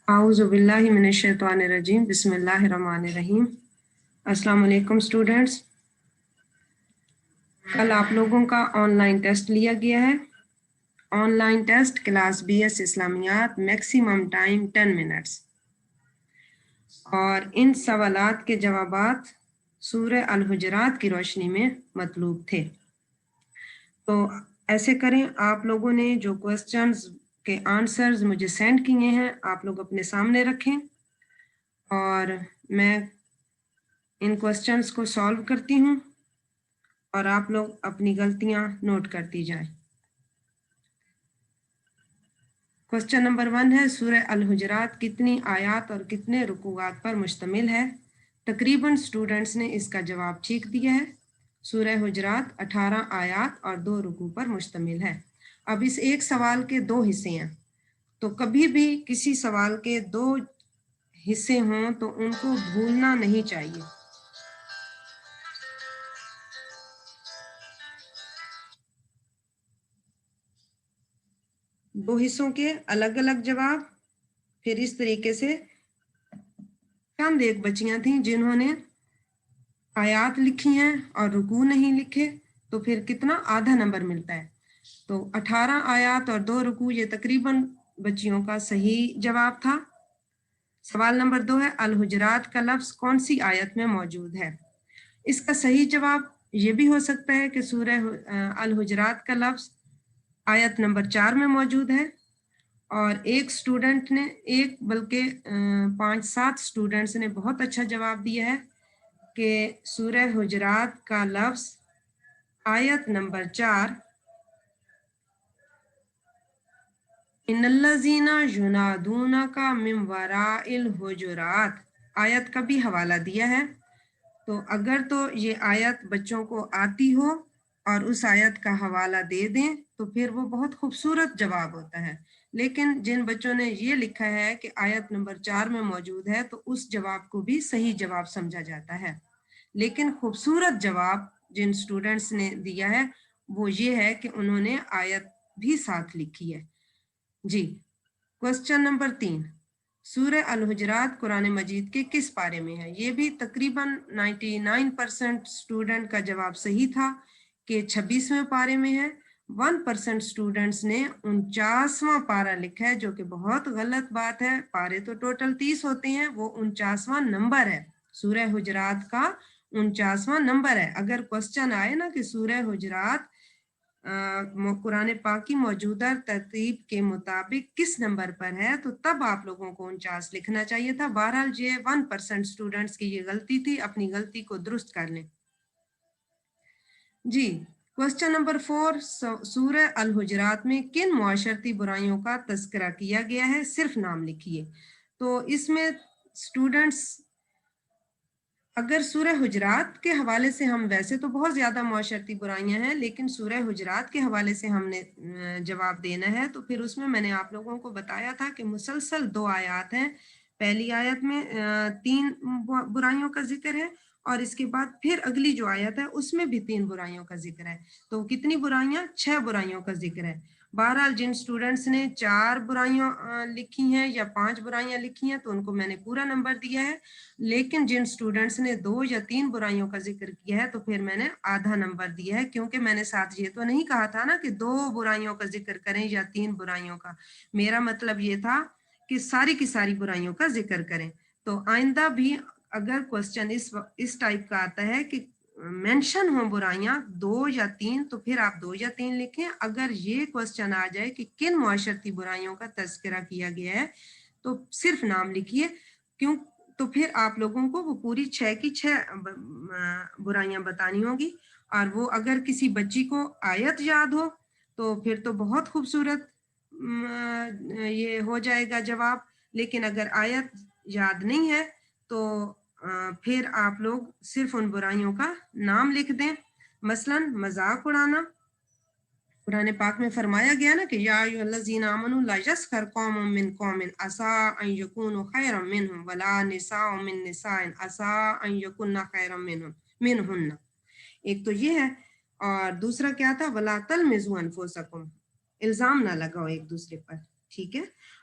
اعوذ باللہ من الشیطان الرجیم بسم اللہ الرحمن الرحیم۔ السلام علیکم اسٹوڈینٹس، کل آپ لوگوں کا آن لائن ٹیسٹ لیا گیا ہے۔ Online test class B S اسلامیات، میکسیمم ٹائم 10 منٹس، اور ان سوالات کے جوابات سورہ الحجرات کی روشنی میں مطلوب تھے۔ تو ایسے کریں، آپ لوگوں نے جو کوسچنز کے آنسرز مجھے سینڈ کیے ہیں آپ لوگ اپنے سامنے رکھیں اور میں ان کوسچنز کو سالو کرتی ہوں اور آپ لوگ اپنی غلطیاں نوٹ کرتی جائیں۔ کوسچن نمبر 1 ہے، سورہ الحجرات کتنی آیات اور کتنے رکوعات پر مشتمل ہے؟ تقریباً اسٹوڈنٹس نے اس کا جواب ٹھیک دیا ہے۔ سورہ حجرات 18 آیات اور 2 رکوع پر مشتمل ہے۔ اب اس ایک سوال کے 2 حصے ہیں، تو کبھی بھی کسی سوال کے 2 حصے ہوں تو ان کو بھولنا نہیں چاہیے۔ دو حصوں کے الگ الگ جواب، پھر اس طریقے سے چند ایک بچیاں تھیں جنہوں نے آیات لکھی ہیں اور رکوع نہیں لکھے، تو پھر کتنا آدھا نمبر ملتا ہے۔ تو 18 آیات اور 2 رکوع یہ تقریباً بچیوں کا صحیح جواب تھا۔ سوال نمبر 2 ہے، الحجرات کا لفظ کون سی آیت میں موجود ہے؟ اس کا صحیح جواب یہ بھی ہو سکتا ہے کہ سورہ الحجرات کا لفظ آیت نمبر 4 میں موجود ہے، اور ایک سٹوڈنٹ نے بلکہ 5-7 سٹوڈنٹس نے بہت اچھا جواب دیا ہے کہ سورہ حجرات کا لفظ آیت نمبر 4 ان الذین ینادونک من وراء الحجرات آیت کا بھی حوالہ دیا ہے۔ تو اگر تو یہ آیت بچوں کو آتی ہو اور اس آیت کا حوالہ دے دیں تو پھر وہ بہت خوبصورت جواب ہوتا ہے، لیکن جن بچوں نے یہ لکھا ہے کہ آیت نمبر 4 میں موجود ہے تو اس جواب کو بھی صحیح جواب سمجھا جاتا ہے، لیکن خوبصورت جواب جن سٹوڈنٹس نے دیا ہے وہ یہ ہے کہ انہوں نے آیت بھی ساتھ لکھی ہے۔ جی، کوسچن نمبر 3، سورہ الحجرات قرآن مجید کے کس پارے میں ہے؟ یہ بھی تقریباً 99% سٹوڈنٹ کا جواب صحیح تھا کہ 26ویں پارے میں ہے۔ 1% سٹوڈنٹس نے 49واں پارہ لکھا ہے، جو کہ بہت غلط بات ہے۔ پارے تو ٹوٹل 30 ہوتے ہیں، وہ 49واں نمبر ہے۔ سورہ حجرات کا 49واں نمبر ہے۔ اگر کوسچن آئے نا کہ سورہ حجرات قرآن پاک کی موجودہ ترتیب کے مطابق کس نمبر پر ہے تو تب آپ لوگوں کو 49 لکھنا چاہیے تھا۔ بہرحال یہ 1% سٹوڈنٹس کی یہ غلطی تھی، اپنی غلطی کو درست کر لیں۔ جی، کوسچن نمبر 4، سورہ الحجرات میں کن معاشرتی برائیوں کا تذکرہ کیا گیا ہے؟ صرف نام لکھیے۔ تو اس میں سٹوڈنٹس اگر سورہ حجرات کے حوالے سے ہم، ویسے تو بہت زیادہ معاشرتی برائیاں ہیں، لیکن سورہ حجرات کے حوالے سے ہم نے جواب دینا ہے، تو پھر اس میں نے آپ لوگوں کو بتایا تھا کہ مسلسل 2 آیات ہیں۔ پہلی آیت میں 3 برائیوں کا ذکر ہے، اور اس کے بعد پھر اگلی جو آیت ہے اس میں بھی 3 برائیوں کا ذکر ہے۔ تو کتنی برائیاں؟ 6 برائیوں کا ذکر ہے۔ بہرحال جن سٹوڈنٹس نے 4 برائیاں لکھی ہیں یا 5 برائیاں لکھی ہیں تو ان کو میں نے پورا نمبر دیا ہے، لیکن جن سٹوڈنٹس نے 2 یا 3 برائیوں کا ذکر کیا ہے تو پھر میں نے آدھا نمبر دیا ہے، کیونکہ میں نے ساتھ یہ تو نہیں کہا تھا نا کہ 2 برائیوں کا ذکر کریں یا 3 برائیوں کا۔ میرا مطلب یہ تھا کہ ساری کی ساری برائیوں کا ذکر کریں۔ تو آئندہ بھی اگر کوسچن اس ٹائپ کا آتا ہے کہ مینشن ہوں برائیاں 2 یا 3 تو پھر آپ 2 یا 3 لکھیں۔ اگر یہ کوسچن آ جائے کہ کن معاشرتی برائیوں کا تذکرہ کیا گیا ہے تو صرف نام لکھیے، کیوں؟ تو پھر آپ لوگوں کو وہ پوری 6 کی 6 برائیاں بتانی ہوگی، اور وہ اگر کسی بچی کو آیت یاد ہو تو پھر تو بہت خوبصورت یہ ہو جائے گا جواب، لیکن اگر آیت یاد نہیں ہے تو پھر آپ لوگ صرف ان برائیوں کا نام لکھ دیں۔ مثلا مذاق اڑانا، قرآن پاک میں فرمایا گیا نا کہ یا ایھا الذین آمنوا لا یسخر قوم من قوم عسى ان یکونوا خیرا منهم ولا نساء من نساء عسى ان یکن خیرا منهن۔ ایک تو یہ ہے، اور دوسرا کیا تھا؟ ولا تلمزوا انفسکم، الزام نہ لگاؤ ایک دوسرے پر، ٹھیک ہے؟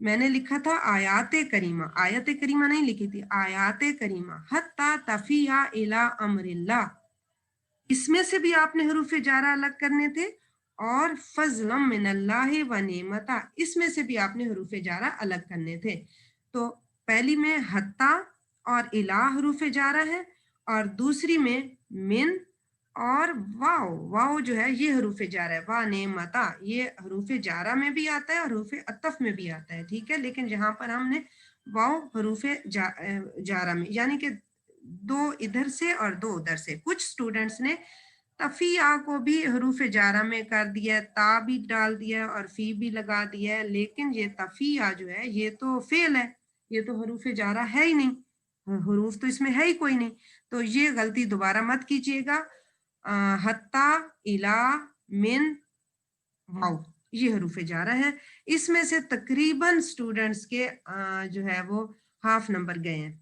میں نے لکھا تھا آیات کریمہ، آیت کریمہ نہیں لکھی تھی، آیات کریمہ، حتی تفیہ الی امر اللہ، اس میں سے بھی آپ نے حروف جارہ الگ کرنے تھے، اور فضلا من اللہ و نعمتا، اس میں سے بھی آپ نے حروف جارہ الگ کرنے تھے. تو پہلی میں حتی اور الہ حروف جارہ ہے، اور دوسری میں من اور واو، واو جو ہے یہ حروف جارہ ہے، وا نعمتا یہ حروف جارہ میں بھی آتا ہے اور حروف عطف میں بھی آتا ہے، ٹھیک ہے. لیکن جہاں پر ہم نے واو حروف جارہ میں، یعنی کہ دو ادھر سے اور دو ادھر سے. کچھ اسٹوڈنٹس نے تفیہ کو بھی حروف جارہ میں کر دیا، تا بھی ڈال دیا اور فی بھی لگا دیا ہے، لیکن یہ تفیہ جو ہے یہ تو فعل ہے، یہ تو حروف جارہ ہے ہی نہیں، حروف تو اس میں ہے ہی کوئی نہیں. تو یہ غلطی دوبارہ مت کیجیے گا. حتی، الی، من، واو یہ حروف جارہ ہے. اس میں سے تقریباً سٹوڈنٹس کے جو ہے وہ ہاف نمبر گئے ہیں.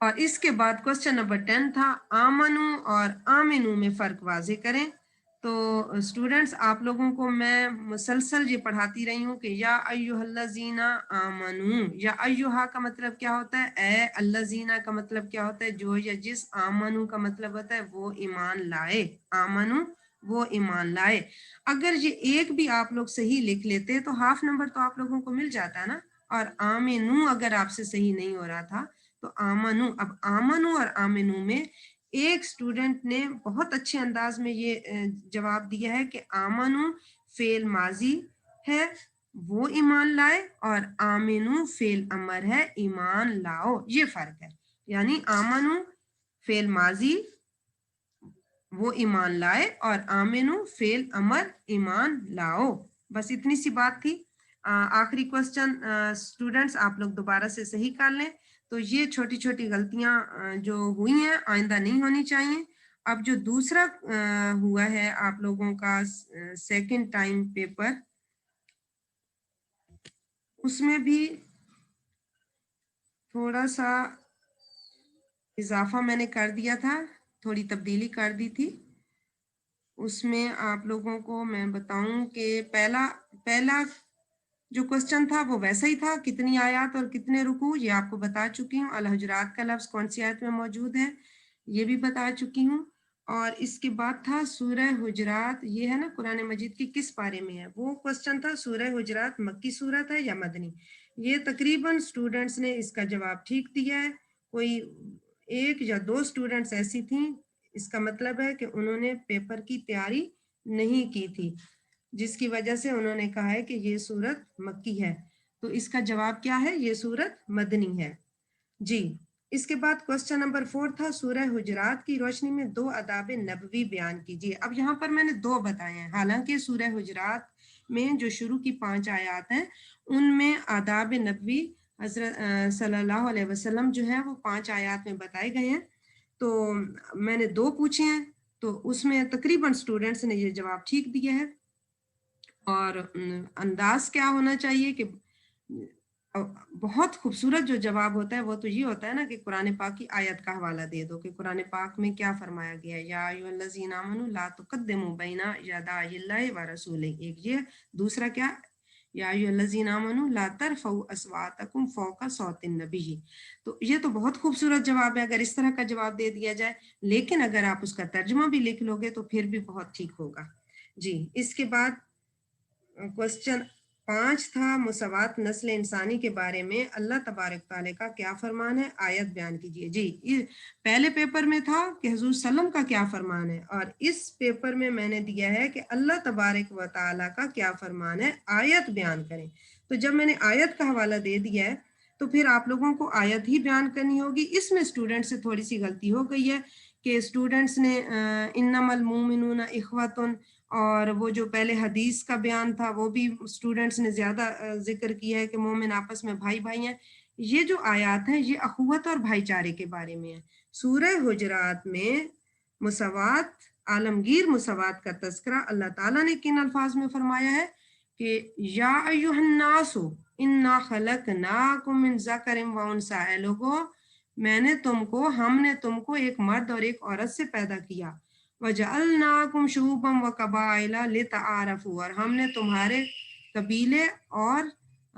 اور اس کے بعد کوسچن نمبر 10 تھا آمنو اور آمنو میں فرق واضح کریں. تو اسٹوڈنٹس آپ لوگوں کو میں مسلسل یہ پڑھاتی رہی ہوں کہ یا ایھا الذین آمنو، یا ایھا کا مطلب کیا ہوتا ہے، اے الذین کا مطلب کیا ہوتا ہے، جو یا جس، آمنو کا مطلب ہوتا ہے وہ ایمان لائے، آمنو وہ ایمان لائے. اگر یہ ایک بھی آپ لوگ صحیح لکھ لیتے تو ہاف نمبر تو آپ لوگوں کو مل جاتا ہے نا. اور آمنو اگر آپ سے صحیح نہیں ہو رہا تھا تو آمنو، اب آمنو اور آمنو میں ایک سٹوڈنٹ نے بہت اچھے انداز میں یہ جواب دیا ہے کہ آمنو فعل ماضی ہے وہ ایمان لائے، اور آمنو فعل امر ہے ایمان لاؤ، یہ فرق ہے. یعنی آمنو فعل ماضی وہ ایمان لائے، اور آمنو فعل امر ایمان لاؤ. بس اتنی سی بات تھی. آخری کوسچن سٹوڈنٹس آپ لوگ دوبارہ سے صحیح کر لیں. تو یہ چھوٹی چھوٹی غلطیاں جو ہوئی ہیں آئندہ نہیں ہونی چاہیے. اب جو دوسرا ہوا ہے آپ لوگوں کا سیکنڈ ٹائم پیپر، اس میں بھی تھوڑا سا اضافہ میں نے کر دیا تھا، تھوڑی تبدیلی کر دی تھی. اس میں آپ لوگوں کو میں بتاؤں کہ پہلا جو کوسچن تھا وہ ویسا ہی تھا، کتنی آیات اور کتنے رکوع یہ آپ کو بتا چکی ہوں. الحجرات کا لفظ کون سی آیت میں موجود ہے یہ بھی بتا چکی ہوں. اور اس کے بعد تھا سورہ حجرات، یہ ہے نا قرآن مجید کی کس پارے میں ہے، وہ کوسچن تھا سورہ حجرات مکی صورت ہے یا مدنی. یہ تقریباً سٹوڈنٹس نے اس کا جواب ٹھیک دیا ہے. کوئی ایک یا دو سٹوڈنٹس ایسی تھیں، اس کا مطلب ہے کہ انہوں نے پیپر کی تیاری نہیں کی تھی، جس کی وجہ سے انہوں نے کہا ہے کہ یہ سورت مکی ہے. تو اس کا جواب کیا ہے، یہ سورت مدنی ہے. جی اس کے بعد کوسچن نمبر 4 تھا سورہ حجرات کی روشنی میں 2 آداب نبوی بیان کیجیے. اب یہاں پر میں نے 2 بتائے ہیں، حالانکہ سورہ حجرات میں جو شروع کی 5 آیات ہیں ان میں آداب نبوی حضرت صلی اللہ علیہ وسلم جو ہے وہ 5 آیات میں بتائے گئے ہیں. تو میں نے 2 پوچھے ہیں، تو اس میں تقریباً سٹوڈنٹس نے یہ جواب ٹھیک دیا ہے. اور انداز کیا ہونا چاہیے کہ بہت خوبصورت جو جواب ہوتا ہے وہ تو یہ ہوتا ہے نا کہ قرآن پاک کی آیت کا حوالہ دے دو کہ قرآن پاک میں کیا فرمایا گیا ہے، یا ایھا الذین آمنوا لا تقدموا بین یدی اللہ ورسولہ. ایک یہ، دوسرا کیا، یا ایھا الذین آمنوا لا ترفعوا اصواتکم فوق صوت النبی. تو یہ تو بہت خوبصورت جواب ہے اگر اس طرح کا جواب دے دیا جائے، لیکن اگر آپ اس کا ترجمہ بھی لکھ لو گے تو پھر بھی بہت ٹھیک ہوگا. جی اس کے بعد کوسچن 5 تھا مساوات نسل انسانی کے بارے میں اللہ تبارک تعالیٰ کا کیا فرمان ہے، آیت بیان کیجیے. جی پہلے پیپر میں تھا کہ حضور سلم کا کیا فرمان ہے، اور اس پیپر میں میں نے دیا ہے کہ اللہ تبارک و تعالیٰ کا کیا فرمان ہے، آیت بیان کریں. تو جب میں نے آیت کا حوالہ دے دیا ہے تو پھر آپ لوگوں کو آیت ہی بیان کرنی ہوگی. اس میں اسٹوڈنٹ سے تھوڑی سی غلطی ہو گئی ہے کہ اسٹوڈنٹس نے انما المؤمنون اخوۃ، اور وہ جو پہلے حدیث کا بیان تھا وہ بھی اسٹوڈنٹس نے زیادہ ذکر کیا ہے کہ مومن آپس میں بھائی بھائی ہیں. یہ جو آیات ہیں یہ اخوت اور بھائی چارے کے بارے میں ہیں. سورہ حجرات میں مساوات، عالمگیر مساوات کا تذکرہ اللہ تعالیٰ نے کن الفاظ میں فرمایا ہے کہ یا ایھا الناس انا خلقناکم من ذکر و انثی. اے لوگو ہم نے تم کو ایک مرد اور ایک عورت سے پیدا کیا. وَجَعَلْنَاكُمْ شُعُوبًا وَقَبَائِلَ لِتَعَارَفُوا، اور ہم نے تمہارے قبیلے اور